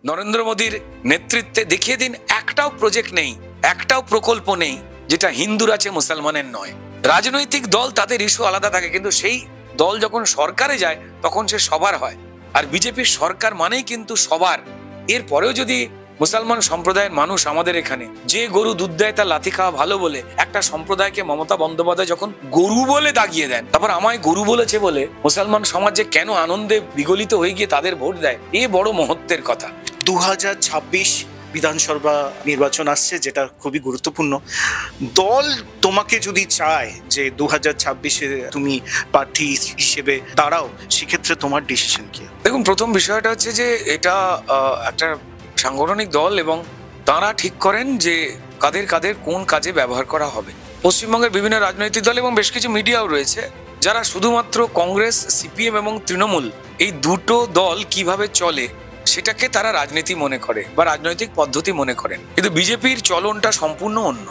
নরেন্দ্র মোদীর নেতৃত্বে দেখিয়ে দিন একটাও প্রজেক্ট নেই, একটাও প্রকল্প নেই যেটা হিন্দুর আছে মুসলমানের নয়। রাজনৈতিক দল তাদের ইস্যু আলাদা থাকে, কিন্তু সেই দল যখন সরকারে যায় তখন সে সবার হয়। আর বিজেপির সরকার মানেই কিন্তু সবার। এরপরেও যদি মুসলমান সম্প্রদায়ের মানুষ আমাদের এখানে যে গরু দুধ দেয় তার লাথি খাওয়া ভালো বলে একটা সম্প্রদায়কে মমতা বন্দ্যোপাধ্যায় যখন গরু বলে দাগিয়ে দেন, তারপর আমায় গরু বলেছে বলে মুসলমান সমাজে কেন আনন্দে বিগলিত হয়ে গিয়ে তাদের ভোট দেয়, এ বড় মহত্বের কথা। 2026 বিধানসভা নির্বাচন আসছে, যেটা খুবই গুরুত্বপূর্ণ। দল তোমাকে যদি চায় যে 2026-এ তুমি প্রার্থী হিসেবে দাঁড়াও, সেক্ষেত্রে তোমার ডিসিশন কি? দেখুন, প্রথম বিষয়টা হচ্ছে যে এটা একটা সাংগঠনিক দল এবং তারা ঠিক করেন যে কাদের কাদের কোন কাজে ব্যবহার করা হবে। পশ্চিমবঙ্গের বিভিন্ন রাজনৈতিক দল এবং বেশ কিছু মিডিয়াও রয়েছে যারা শুধুমাত্র কংগ্রেস, সিপিএম এবং তৃণমূল এই দুটো দল কিভাবে চলে সেটাকে তারা রাজনীতি মনে করে বা রাজনৈতিক পদ্ধতি মনে করেন, কিন্তু বিজেপির চলনটা সম্পূর্ণ অন্য।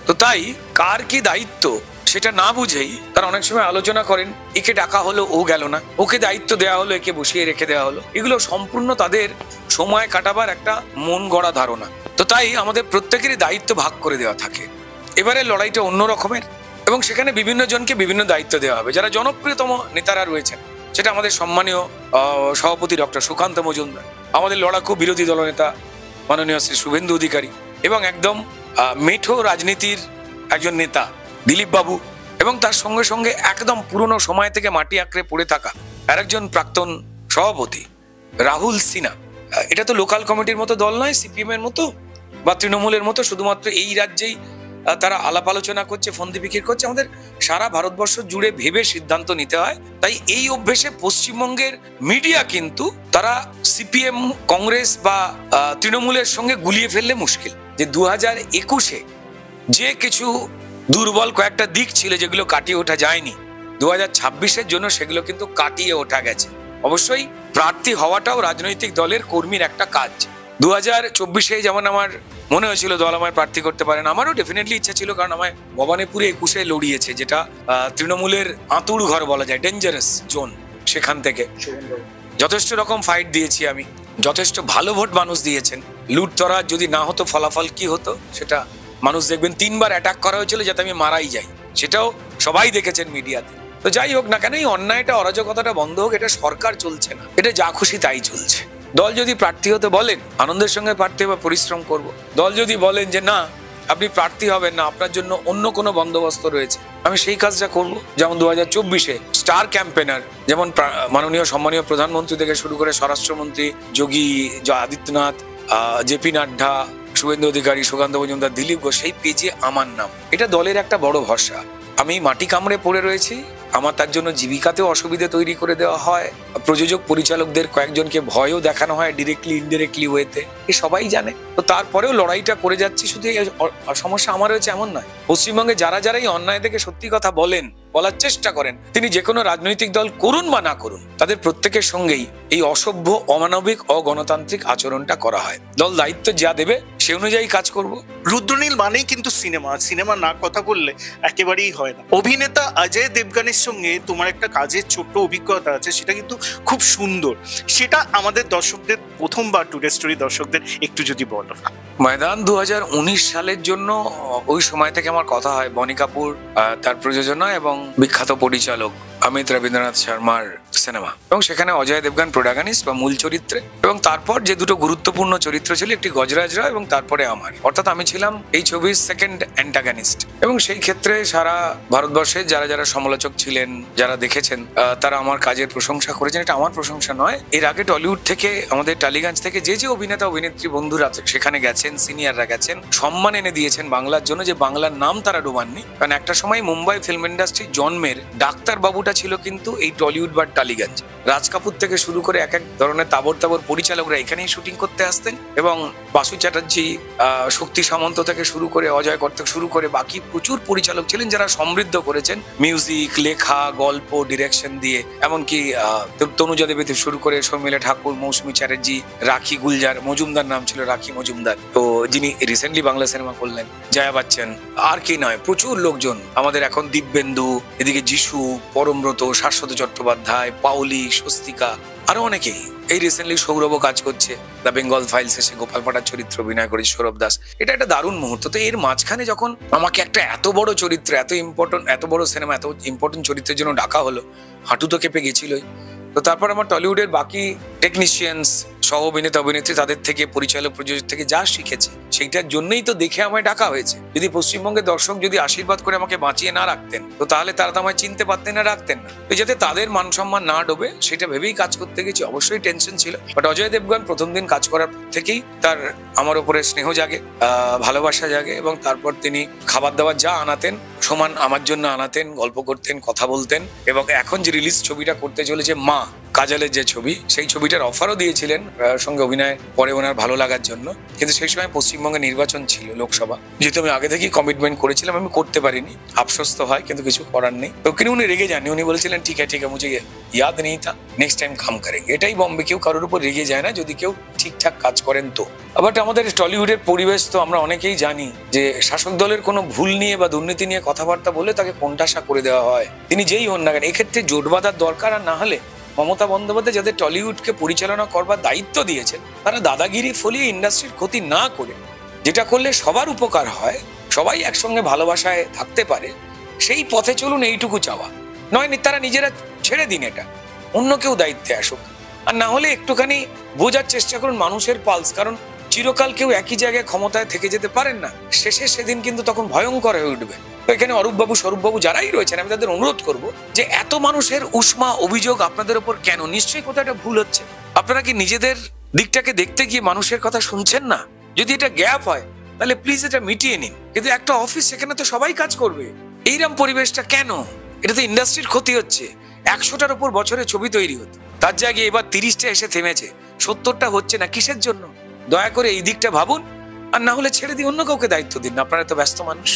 তো তাই কার কি দায়িত্ব সেটা না বুঝেই তারা অনেক সময় আলোচনা করেন, একে ডাকা হলো ও গেল না, ওকে দায়িত্ব দেওয়া হলো একে বসিয়ে রেখে দেওয়া হলো। এগুলো সম্পূর্ণ তাদের সময় কাটাবার একটা মন গড়া ধারণা। তো তাই আমাদের প্রত্যেকেরই দায়িত্ব ভাগ করে দেওয়া থাকে। এবারে লড়াইটা অন্য রকমের এবং সেখানে বিভিন্ন জনকে বিভিন্ন দায়িত্ব দেওয়া হবে। যারা জনপ্রিয়তম নেতারা রয়েছেন সেটা আমাদের সম্মানীয় সভাপতি ডক্টর সুকান্ত মজুমদার, আমাদের লড়াকু বিরোধী দলনেতা মাননীয় শ্রী শুভেন্দু অধিকারী এবং একদম মেঠো রাজনীতির একজন নেতা দিলীপ বাবু, এবং তার সঙ্গে সঙ্গে একদম পুরনো সময় থেকে মাটি আঁকড়ে পড়ে থাকা আরেকজন প্রাক্তন সভাপতি রাহুল সিনহা। এটা তো লোকাল কমিটির মতো দল নয়, সিপিএম এর মতো বা তৃণমূলের মতো শুধুমাত্র এই রাজ্যেই তারা আলাপ আলোচনা করছে, ফন্দি বিক্রি করছে। আমাদের সারা ভারতবর্ষ জুড়ে ভেবে সিদ্ধান্ত নিতে হয়। তাই এই অভ্যেসে পশ্চিমবঙ্গের মিডিয়া কিন্তু তারা সিপিএম, কংগ্রেস বা তৃণমূলের সঙ্গে গুলিয়ে ফেললে মুশকিল। যে 2021-এ যে কিছু দুর্বল কয়েকটা দিক ছিল যেগুলো কাটিয়ে ওঠা যায়নি, 2026-এর জন্য সেগুলো কিন্তু কাটিয়ে ওঠা গেছে। অবশ্যই প্রার্থী হওয়াটাও রাজনৈতিক দলের কর্মীর একটা কাজ। 2024-এ যেমন আমার মনে হয়েছিল দল আমায় প্রার্থী করতে পারেন, আমারও ডেফিনেটলি ইচ্ছা ছিল, কারণ আমায় ভবানীপুরে 21-এ লড়িয়েছে, যেটা তৃণমূলের আঁতুড় ঘর বলা যায়, ডেঞ্জারাস জোন। সেখান থেকে যথেষ্ট রকম ফাইট দিয়েছি আমি, যথেষ্ট ভালো ভোট মানুষ দিয়েছেন। লুটতরা যদি না হতো ফলাফল কি হতো সেটা মানুষ দেখবেন। 3 বার অ্যাটাক করা হয়েছিল যাতে আমি মারাই যাই, সেটাও সবাই দেখেছেন মিডিয়াতে। তো যাই হোক না কেন, এই অন্যায়টা, অরাজকতাটা বন্ধ হোক। এটা সরকার চলছে না, এটা যা খুশি তাই চলছে। দল যদি প্রার্থী হতে বলেন, আনন্দের সঙ্গে প্রার্থী হবে, পরিশ্রম করব। দল যদি বলেন যে না আপনি প্রার্থী হবেন না, আপনার জন্য অন্য কোনো বন্দোবস্ত রয়েছে, আমি সেই কাজটা করব। যেমন 2024-এ স্টার ক্যাম্পেনার, যেমন মাননীয় সম্মানীয় প্রধানমন্ত্রী থেকে শুরু করে স্বরাষ্ট্রমন্ত্রী যোগী আদিত্যনাথ, জেপি নাড্ডা, শুভেন্দু অধিকারী, সুকান্ত মজুমদার, দিলীপ ঘোষ, সেই পেজে আমার নাম। এটা দলের একটা বড় ভরসা। আমি মাটি কামড়ে পড়ে রয়েছি, আমার তার জন্য জীবিকাতেও অসুবিধে তৈরি করে দেওয়া হয়। প্রযোজক পরিচালকদের কয়েকজনকে ভয়ও দেখানো হয় ডিরেক্টলি ইনডিরেক্টলি ওয়েতে, এ সবাই জানে। তো তারপরেও লড়াইটা করে যাচ্ছি। শুধু সমস্যা আমার হয়েছে এমন নয়, পশ্চিমবঙ্গে যারা যারা এই অন্যায় থেকে সত্যি কথা বলেন, বলার চেষ্টা করেন, তিনি যে কোনো রাজনৈতিক দল করুন বা না করুন, তাদের প্রত্যেকের সঙ্গেই এই অসভ্য, অমানবিক, অগণতান্ত্রিক আচরণটা করা হয়। দল দায়িত্ব যা দেবে সে অনুযায়ী কাজ করব। রুদ্রনীল মানেই কিন্তু সিনেমা না কথা বললে একেবারেই হয় না। অভিনেতা অজয় দেবগনের সঙ্গে তোমার একটা কাজের ছোট্ট অভিজ্ঞতা আছে, সেটা কিন্তু খুব সুন্দর। সেটা আমাদের দর্শকদের, প্রথমবার টুডে স্টোরি দর্শকদের একটু যদি বলো। ময়দান 2019 সালের জন্য ওই সময় থেকে আমার কথা হয় বনি কাপুর তার প্রযোজনা এবং বিখ্যাত পরিচালক অমিত রবীন্দ্রনাথ শর্মার সিনেমা, এবং সেখানে অজয় দেবগন প্রোটাগনিস্ট বা মূল চরিত্রে, এবং তারপর যে দুটো গুরুত্বপূর্ণ চরিত্র ছিল, একটি গজরাজ রাও এবং তারপরে আমার, অর্থাৎ আমি ছিলাম এই ছবির সেকেন্ড অ্যান্টাগনিস্ট। এবং সেই ক্ষেত্রে সারা ভারতবর্ষের যারা যারা সমালোচক ছিলেন, যারা দেখেছেন, তারা আমার কাজের প্রশংসা করেছেন। এটা আমার প্রশংসা নয়, এর আগে টলিউড থেকে, আমাদের টালিগঞ্জ থেকে যে যে অভিনেতা অভিনেত্রী বন্ধুরা সেখানে গেছেন, সিনিয়ররা গেছেন, সম্মান এনে দিয়েছেন বাংলার জন্য, যে বাংলার নাম তারা ডোবাননি। কারণ একটা সময় মুম্বাই ফিল্ম ইন্ডাস্ট্রি জন্মের ডাক্তার বাবুটা ছিল কিন্তু এই টলিউড বা টালিগঞ্জ। রাজ কাপুর থেকে শুরু করে এক এক ধরনের তাবর তাবর পরিচালকরা এখানেই শুটিং করতে আসতেন, এবং বাসু চ্যাটার্জি, শক্তি সামন্ত থেকে শুরু করে, অজয় কর থেকে শুরু করে বাকি প্রচুর পরিচালক ছিলেন যারা সমৃদ্ধ করেছেন মিউজিক, লেখা, গল্প, ডিরেকশন দিয়ে। এমনকি তনুজা দেবী থেকে শুরু করে শর্মিলা ঠাকুর, মৌসুমী চ্যাটার্জি, রাখি গুলজার, মজুমদার নাম ছিল রাখি মজুমদার, তো যিনি রিসেন্টলি বাংলা সিনেমা করলেন, জয়া বচ্চন, আর কি নয়, প্রচুর লোকজন আমাদের এখন, দিব্যেন্দু, এদিকে যিশু, পরমব্রত, শাশ্বত চট্টোপাধ্যায়, পাউলি, স্বস্তিকা, আরো অনেকেই। এই রিসেন্টলি সৌরভও কাজ করছে দ্য বেঙ্গল ফাইলস, এসে গোপাল পাটার চরিত্র অভিনয় করেছে সৌরভ দাস। এটা একটা দারুণ মুহূর্ত। তো এর মাঝখানে যখন আমাকে একটা এত বড় চরিত্র, এত বড় সিনেমা, এত ইম্পর্টেন্ট চরিত্রের জন্য ডাকা হলো, হাঁটু তো কেঁপে গেছিলই। তো তারপর আমার টলিউডের বাকি টেকনিশিয়ানস, সহ অভিনেতা অভিনেত্রী, তাদের থেকে, পরিচালক প্রযোজক থেকে যা শিখেছি সেইটার জন্যই তো দেখে আমায় ডাকা হয়েছে। যদি পশ্চিমবঙ্গের দর্শক যদি আশীর্বাদ করে আমাকে বাঁচিয়ে না রাখতেন, তো তাহলে তারা তো আমায় চিনতে পারতেন না, রাখতেন না। তো যাতে তাদের মান সম্মান না ডোবে সেটা ভেবেই কাজ করতে গেছি। অবশ্যই টেনশন ছিল, বাট অজয় দেবগন প্রথম দিন কাজ করার পর থেকেই তার আমার উপরে স্নেহ জাগে, ভালোবাসা জাগে, এবং তারপর তিনি খাবার দাবার যা আনাতেন সমান আমার জন্য আনাতেন, গল্প করতেন, কথা বলতেন। এবং এখন যে রিলিজ ছবিটা করতে চলেছে মা, কাজলের যে ছবি, সেই ছবিটার অফারও দিয়েছিলেন সঙ্গে অভিনয় পরে ওনার ভালো লাগার জন্য। কিন্তু সেই সময় পশ্চিমবঙ্গে নির্বাচন ছিল, লোকসভা, যেহেতু আমি আগে থেকেই কমিটমেন্ট করেছিলাম, আমি করতে পারিনি। আফসোস তো হয়, কিন্তু কিছু করার নেই। তো কিন্তু উনি রেগে যাননি, উনি বলেছিলেন ঠিক আছে মুঝে ইয়াদ নেই থা, নেক্সট টাইম কাম করেঙ্গে। এটাই বম্বে, কেউ কারোর উপর রেগে যায় না যদি কেউ ঠিকঠাক কাজ করেন। তো বাট আমাদের টলিউডের পরিবেশ তো আমরা অনেকেই জানি যে শাসক দলের কোনো ভুল নিয়ে বা দুর্নীতি নিয়ে কথাবার্তা বলে তাকে কোণঠাসা করে দেওয়া হয়, তিনি যেই হন না কেন। এক্ষেত্রে জোট বাঁধার দরকার, আর না হলে মমতা বন্দ্যোপাধ্যায় যাদের টলিউডকে পরিচালনা করবার দায়িত্ব দিয়েছেন, তারা দাদাগিরি ফলিয়ে ইন্ডাস্ট্রির ক্ষতি না করে, যেটা করলে সবার উপকার হয়, সবাই একসঙ্গে ভালোবাসায় থাকতে পারে, সেই পথে চলুন, এইটুকু চাওয়া। নয় তারা নিজেরা ছেড়ে দিন, এটা অন্য কেউ দায়িত্বে আসুক। আর না হলে একটুখানি বোঝার চেষ্টা করুন মানুষের পালস, কারণ চিরকাল কেউ একই জায়গায় ক্ষমতায় থেকে যেতে পারেন না। শেষে সেদিন কিন্তু তখন ভয়ঙ্কর হয়ে উঠবে। তো এখানে অরূপবাবু, স্বরূপবাবু যারাই রয়েছেন, আমি তাদের অনুরোধ করব যে এত মানুষের উষ্মা অভিযোগ আপনাদের ওপর কেন? নিশ্চয়ই কোথাও একটা ভুল হচ্ছে। আপনারা কি নিজেদের দিকটাকে দেখতে গিয়ে মানুষের কথা শুনছেন না? যদি এটা গ্যাপ হয় তাহলে প্লিজ এটা মিটিয়ে নিন। কিন্তু একটা অফিস, সেখানে তো সবাই কাজ করবে, এইরকম পরিবেশটা কেন? এটা তো ইন্ডাস্ট্রির ক্ষতি হচ্ছে। 100টার উপর বছরে ছবি তৈরি হতো, তার জায়গায় এবার 30টা এসে থেমেছে, 70টা হচ্ছে না। কিসের জন্য? দয়া করে এই দিকটা ভাবুন, আর না হলে ছেড়ে দিন, অন্য কাউকে দায়িত্ব দিন। আপনারা তো ব্যস্ত মানুষ।